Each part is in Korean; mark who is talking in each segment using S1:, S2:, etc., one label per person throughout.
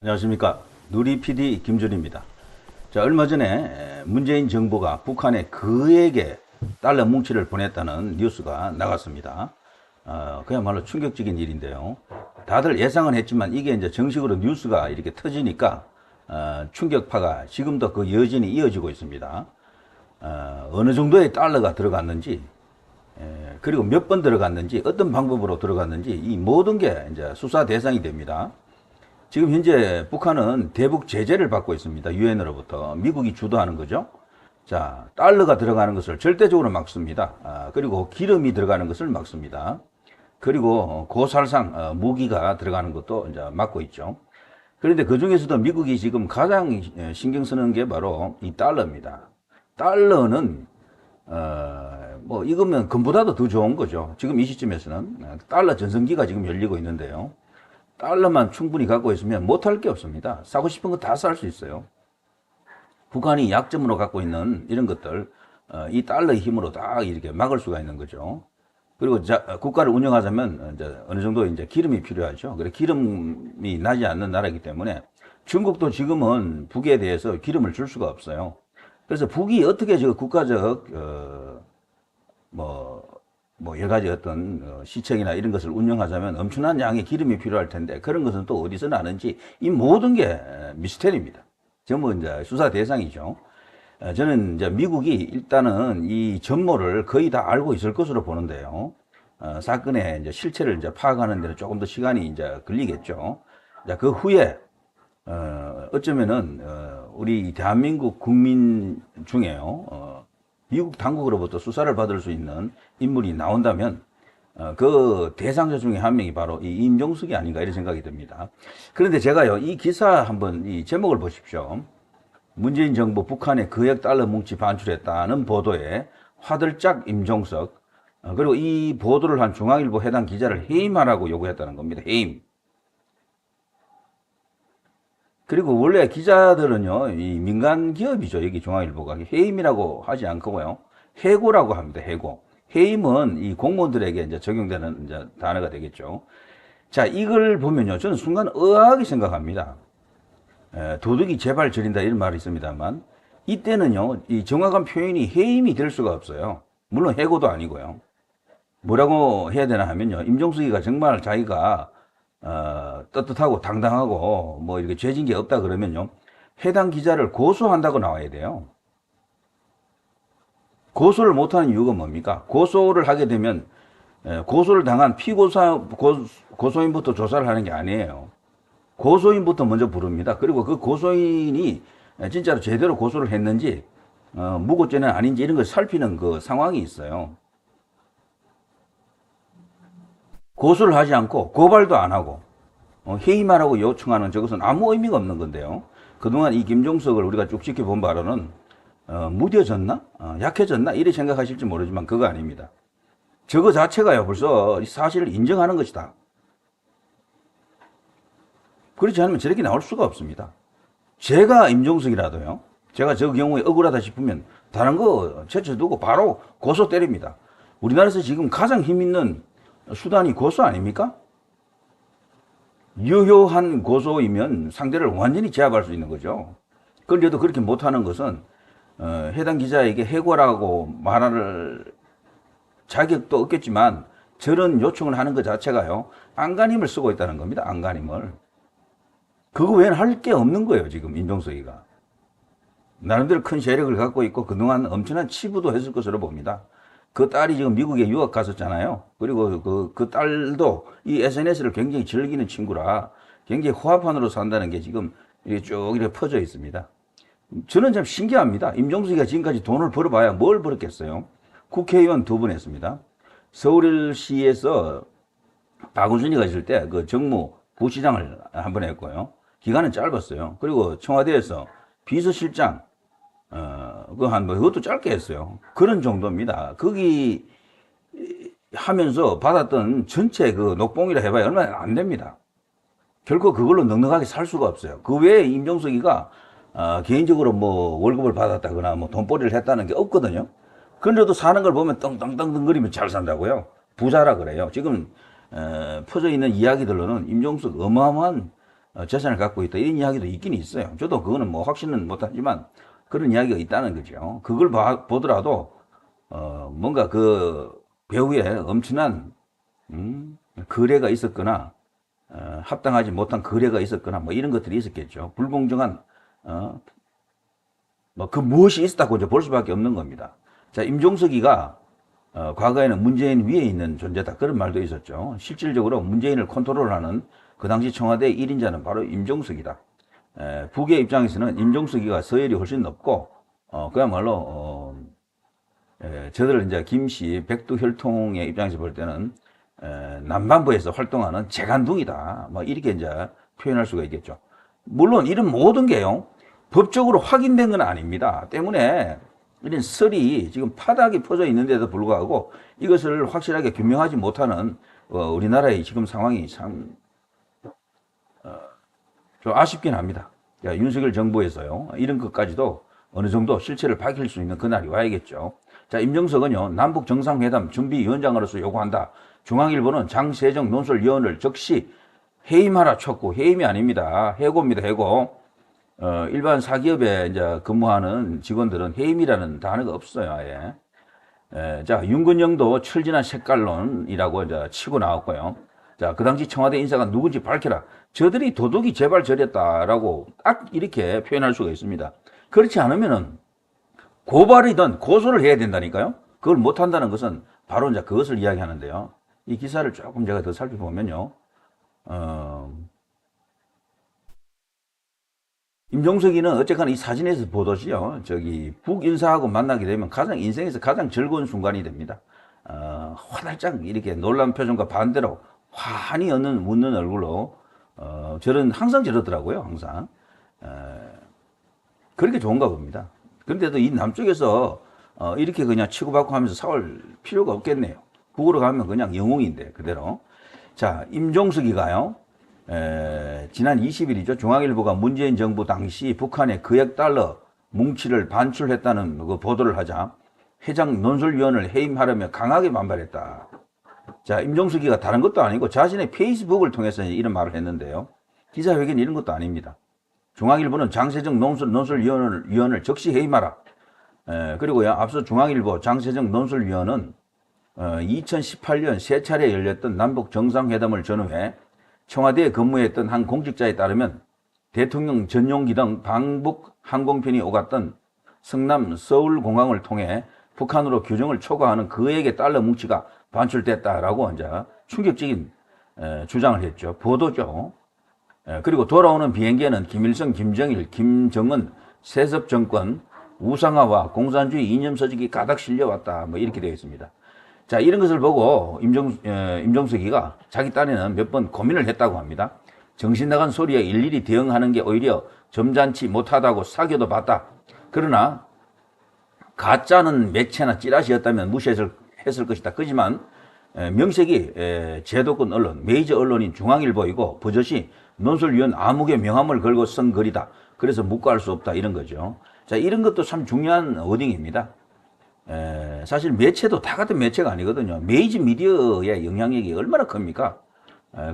S1: 안녕하십니까. 누리 PD 김준입니다. 자, 얼마 전에 문재인 정부가 북한에 그에게 달러 뭉치를 보냈다는 뉴스가 나갔습니다. 그야말로 충격적인 일인데요. 다들 예상은 했지만 이게 이제 정식으로 뉴스가 이렇게 터지니까 충격파가 지금도 그 여진이 이어지고 있습니다. 어느 정도의 달러가 들어갔는지, 그리고 몇 번 들어갔는지, 어떤 방법으로 들어갔는지 이 모든 게 이제 수사 대상이 됩니다. 지금 현재 북한은 대북 제재를 받고 있습니다. 유엔으로부터. 미국이 주도하는 거죠. 자, 달러가 들어가는 것을 절대적으로 막습니다. 그리고 기름이 들어가는 것을 막습니다. 그리고 고살상 무기가 들어가는 것도 이제 막고 있죠. 그런데 그 중에서도 미국이 지금 가장 신경 쓰는 게 바로 이 달러입니다. 달러는 뭐 이거면 금보다도 더 좋은 거죠. 지금 이 시점에서는 달러 전성기가 지금 열리고 있는데요. 달러만 충분히 갖고 있으면 못할 게 없습니다. 사고 싶은 거 다 살 수 있어요. 북한이 약점으로 갖고 있는 이런 것들, 이 달러의 힘으로 다 이렇게 막을 수가 있는 거죠. 그리고 국가를 운영하자면 이제 어느 정도 이제 기름이 필요하죠. 그래 기름이 나지 않는 나라이기 때문에 중국도 지금은 북에 대해서 기름을 줄 수가 없어요. 그래서 북이 어떻게 저 국가적 여러 가지 어떤 시책이나 이런 것을 운영하자면 엄청난 양의 기름이 필요할 텐데 그런 것은 또 어디서 나는지 이 모든 게 미스테리입니다. 전부 이제 수사 대상이죠. 저는 이제 미국이 일단은 이 전모를 거의 다 알고 있을 것으로 보는데요. 사건의 이제 실체를 이제 파악하는 데는 조금 더 시간이 이제 걸리겠죠. 그 후에 어쩌면은 우리 대한민국 국민 중에요. 미국 당국으로부터 수사를 받을 수 있는 인물이 나온다면 그 대상자 중에 한 명이 바로 이 임종석이 아닌가 이런 생각이 듭니다. 그런데 제가요 이 기사 한번 이 제목을 보십시오. 문재인 정부 북한에 거액 달러 뭉치 반출했다는 보도에 화들짝 임종석, 그리고 이 보도를 한 중앙일보 해당 기자를 해임하라고 요구했다는 겁니다. 해임. 그리고 원래 기자들은요, 이 민간 기업이죠. 여기 중앙일보가. 해임이라고 하지 않고요. 해고라고 합니다. 해고. 해임은 이 공무원들에게 이제 적용되는 이제 단어가 되겠죠. 자, 이걸 보면요. 저는 순간 의아하게 생각합니다. 도둑이 제발 저린다 이런 말이 있습니다만, 이때는요, 이 정확한 표현이 해임이 될 수가 없어요. 물론 해고도 아니고요. 뭐라고 해야 되나 하면요. 임종석이가 정말 자기가 떳떳하고 당당하고 뭐 이렇게 죄진 게 없다 그러면요. 해당 기자를 고소한다고 나와야 돼요. 고소를 못하는 이유가 뭡니까? 고소를 하게 되면 고소를 당한 고소인부터 조사를 하는 게 아니에요. 고소인부터 먼저 부릅니다. 그리고 그 고소인이 진짜로 제대로 고소를 했는지 무고죄는 아닌지 이런 걸 살피는 그 상황이 있어요. 고소를 하지 않고 고발도 안 하고 해임하라고 요청하는 저것은 아무 의미가 없는 건데요. 그동안 이 김종석을 우리가 쭉 지켜본 바로는 무뎌졌나? 약해졌나? 이렇게 생각하실지 모르지만 그거 아닙니다. 저거 자체가요 벌써 사실을 인정하는 것이다. 그렇지 않으면 저렇게 나올 수가 없습니다. 제가 임종석이라도요. 제가 저 경우에 억울하다 싶으면 다른 거 제쳐두고 바로 고소 때립니다. 우리나라에서 지금 가장 힘 있는 수단이 고소 아닙니까? 유효한 고소이면 상대를 완전히 제압할 수 있는 거죠. 그런데도 그렇게 못하는 것은 해당 기자에게 해고라고 말할 자격도 없겠지만 저런 요청을 하는 것 자체가요. 안간힘을 쓰고 있다는 겁니다. 안간힘을. 그거 외에는 할 게 없는 거예요. 지금 임종석이가. 나름대로 큰 세력을 갖고 있고 그동안 엄청난 치부도 했을 것으로 봅니다. 그 딸이 지금 미국에 유학 갔었잖아요. 그리고 그 딸도 이 SNS를 굉장히 즐기는 친구라 굉장히 호화판으로 산다는 게 지금 이렇게 쭉 이렇게 퍼져 있습니다. 저는 참 신기합니다. 임종석이가 지금까지 돈을 벌어봐야 뭘 벌었겠어요? 국회의원 2번 했습니다. 서울시에서 박원순이가 있을 때 그 정무 부시장을 한 번 했고요. 기간은 짧았어요. 그리고 청와대에서 비서실장, 그것도 짧게 했어요. 그런 정도입니다. 거기 하면서 받았던 전체 그 녹봉이라 해봐야 얼마 안 됩니다. 결코 그걸로 넉넉하게 살 수가 없어요. 그 외에 임종석이가 개인적으로 뭐 월급을 받았다거나 뭐 돈벌이를 했다는 게 없거든요. 그런데도 사는 걸 보면 떵떵떵떵거리면 잘 산다고요. 부자라 그래요. 지금 퍼져 있는 이야기들로는 임종석 어마어마한 재산을 갖고 있다. 이런 이야기도 있긴 있어요. 저도 그거는 뭐 확신은 못하지만 그런 이야기가 있다는 거죠. 그걸 보더라도 뭔가 그 배우에 엄청난 거래가 있었거나 합당하지 못한 거래가 있었거나 뭐 이런 것들이 있었겠죠. 불공정한 뭐 그 무엇이 있었다고 이제 볼 수밖에 없는 겁니다. 자, 임종석이가 과거에는 문재인 위에 있는 존재다. 그런 말도 있었죠. 실질적으로 문재인을 컨트롤하는 그 당시 청와대 1인자는 바로 임종석이다. 북의 입장에서는 임종석이가 서열이 훨씬 높고 그야말로 저들 이제 김씨 백두혈통의 입장에서 볼 때는 남반부에서 활동하는 재간둥이다. 뭐 이렇게 이제 표현할 수가 있겠죠. 물론 이런 모든 게요 법적으로 확인된 건 아닙니다. 때문에 이런 설이 지금 파닥이 퍼져 있는데도 불구하고 이것을 확실하게 규명하지 못하는 우리나라의 지금 상황이 참 좀 아쉽긴 합니다. 야, 윤석열 정부에서요 이런 것까지도 어느 정도 실체를 밝힐 수 있는 그날이 와야겠죠. 자, 임종석은요 남북 정상회담 준비위원장으로서 요구한다. 중앙일보는 장세정 논설위원을 즉시 해임하라 쳤고, 해임이 아닙니다. 해고입니다. 해고. 일반 사기업에 이제 근무하는 직원들은 해임이라는 단어가 없어요. 아예. 자, 윤건영도 철진한 색깔론이라고 이제 치고 나왔고요. 자, 그 당시 청와대 인사가 누군지 밝혀라. 저들이 도둑이 제발 저렸다라고 딱 이렇게 표현할 수가 있습니다. 그렇지 않으면은 고발이든 고소를 해야 된다니까요. 그걸 못한다는 것은 바로 이제 그것을 이야기하는데요. 이 기사를 조금 제가 더 살펴보면요. 임종석이는 어쨌거나 이 사진에서 보듯이요. 저기 북인사하고 만나게 되면 인생에서 가장 즐거운 순간이 됩니다. 화들짝 이렇게 놀란 표정과 반대로 환히 웃는 얼굴로 항상 저러더라고요. 항상. 그렇게 좋은가 봅니다. 그런데도 이 남쪽에서 이렇게 그냥 치고받고 하면서 싸울 필요가 없겠네요. 북으로 가면 그냥 영웅인데 그대로. 자, 임종석이가요. 지난 20일이죠. 중앙일보가 문재인 정부 당시 북한의 거액 달러 뭉치를 반출했다는 그 보도를 하자 해당 논설위원을 해임하려며 강하게 반발했다. 자, 임종석이가 다른 것도 아니고 자신의 페이스북을 통해서 이런 말을 했는데요. 기자회견 이런 것도 아닙니다. 중앙일보는 장세정 논설위원을 즉시 해임하라. 그리고요, 앞서 중앙일보 장세정 논설위원은 2018년 세 차례 열렸던 남북 정상회담을 전후해 청와대에 근무했던 한 공직자에 따르면 대통령 전용기 등 방북 항공편이 오갔던 성남 서울공항을 통해 북한으로 규정을 초과하는 그에게 달러 뭉치가 반출됐다라고 이제 충격적인 주장을 했죠. 보도죠. 그리고 돌아오는 비행기에는 김일성, 김정일, 김정은 세습 정권 우상화와 공산주의 이념 서식이 가득 실려왔다. 뭐 이렇게 되어 있습니다. 자, 이런 것을 보고 임종석이가 자기 딴에는 몇 번 고민을 했다고 합니다. 정신 나간 소리에 일일이 대응하는 게 오히려 점잖지 못하다고 사교도 봤다. 그러나 가짜는 매체나 찌라시였다면 무시했을 것이다. 그지만 명색이 제도권 언론, 메이저 언론인 중앙일보이고 버젓이 논설위원 암흑의 명함을 걸고 쓴 글이다. 그래서 묵과할 수 없다. 이런 거죠. 자, 이런 것도 참 중요한 워딩입니다. 사실 매체도 다 같은 매체가 아니거든요. 메이저 미디어의 영향력이 얼마나 큽니까?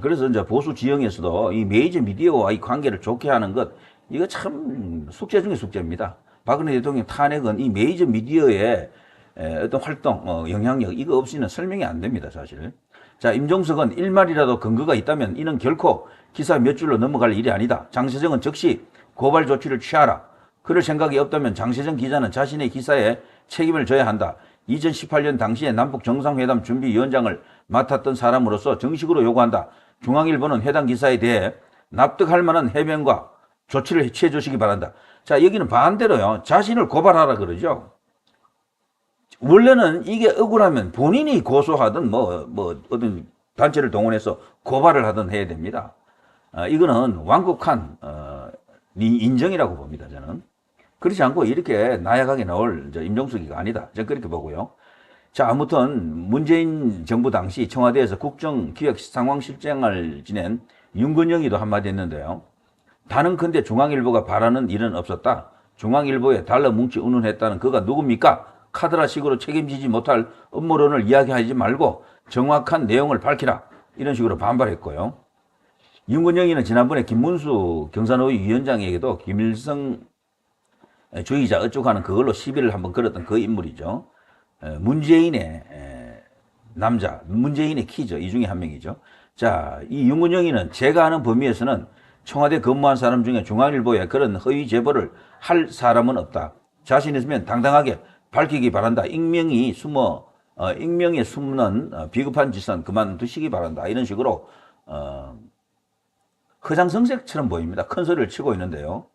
S1: 그래서 이제 보수 지형에서도 이 메이저 미디어와 이 관계를 좋게 하는 것, 이거 참 숙제 중에 숙제입니다. 박근혜 대통령 탄핵은 이 메이저 미디어의 어떤 활동, 영향력, 이거 없이는 설명이 안 됩니다, 사실. 자, 임종석은 일말이라도 근거가 있다면 이는 결코 기사 몇 줄로 넘어갈 일이 아니다. 장세정은 즉시 고발 조치를 취하라. 그럴 생각이 없다면 장세정 기자는 자신의 기사에 책임을 져야 한다. 2018년 당시에 남북 정상회담 준비위원장을 맡았던 사람으로서 정식으로 요구한다. 중앙일보는 해당 기사에 대해 납득할 만한 해명과 조치를 취해 주시기 바란다. 자, 여기는 반대로요. 자신을 고발하라 그러죠. 원래는 이게 억울하면 본인이 고소하든 어떤 단체를 동원해서 고발을 하든 해야 됩니다. 이거는 완곡한 인정이라고 봅니다. 저는. 그렇지 않고 이렇게 나약하게 나올 임종석이가 아니다. 저는 그렇게 보고요. 자, 아무튼 문재인 정부 당시 청와대에서 국정기획상황실장을 지낸 윤건영이도 한마디 했는데요. 단언컨대 중앙일보가 바라는 일은 없었다. 중앙일보에 달러 뭉치 운운했다는 그가 누굽니까? 카드라식으로 책임지지 못할 음모론을 이야기하지 말고 정확한 내용을 밝히라. 이런 식으로 반발했고요. 윤건영이는 지난번에 김문수 경산의 위원장에게도 김일성 주의자 어쩌고 하는 그걸로 시비를 한번 걸었던 그 인물이죠. 문재인의 남자, 문재인의 키죠. 이 중에 한 명이죠. 자, 이 윤건영이는 제가 아는 범위에서는 청와대 근무한 사람 중에 중앙일보에 그런 허위 제보를 할 사람은 없다. 자신 있으면 당당하게 밝히기 바란다. 익명에 숨는 비겁한 짓은 그만두시기 바란다. 이런 식으로 허장성색처럼 보입니다. 큰 소리를 치고 있는데요.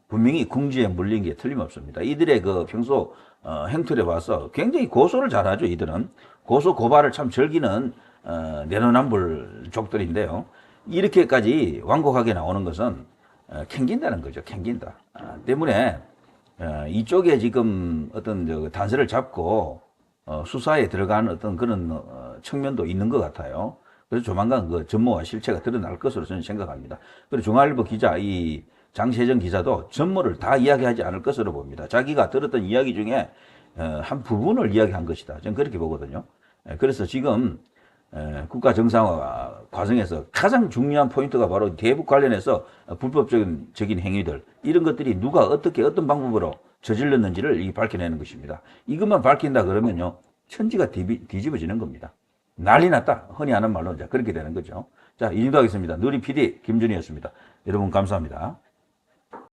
S1: 분명히 궁지에 물린 게 틀림없습니다. 이들의 그 평소 행틀에 봐서 굉장히 고소를 잘하죠. 이들은 고소 고발을 참 즐기는 내로남불족들인데요. 이렇게까지 완곡하게 나오는 것은 캥긴다는 거죠. 캥긴다. 때문에 이쪽에 지금 어떤 단서를 잡고 수사에 들어가는 어떤 그런 측면도 있는 것 같아요. 그래서 조만간 그 전모와 실체가 드러날 것으로 저는 생각합니다. 그리고 중앙일보 기자, 이 장세정 기자도 전모를 다 이야기하지 않을 것으로 봅니다. 자기가 들었던 이야기 중에 한 부분을 이야기한 것이다. 저는 그렇게 보거든요. 그래서 지금 국가 정상화 과정에서 가장 중요한 포인트가 바로 대북 관련해서 불법적인 행위들, 이런 것들이 누가 어떻게 어떤 방법으로 저질렀는지를 밝혀내는 것입니다. 이것만 밝힌다 그러면요, 천지가 뒤집어지는 겁니다. 난리 났다. 흔히 하는 말로 이제 그렇게 되는 거죠. 자, 이 정도 하겠습니다. 누리 PD 김준희였습니다. 여러분 감사합니다.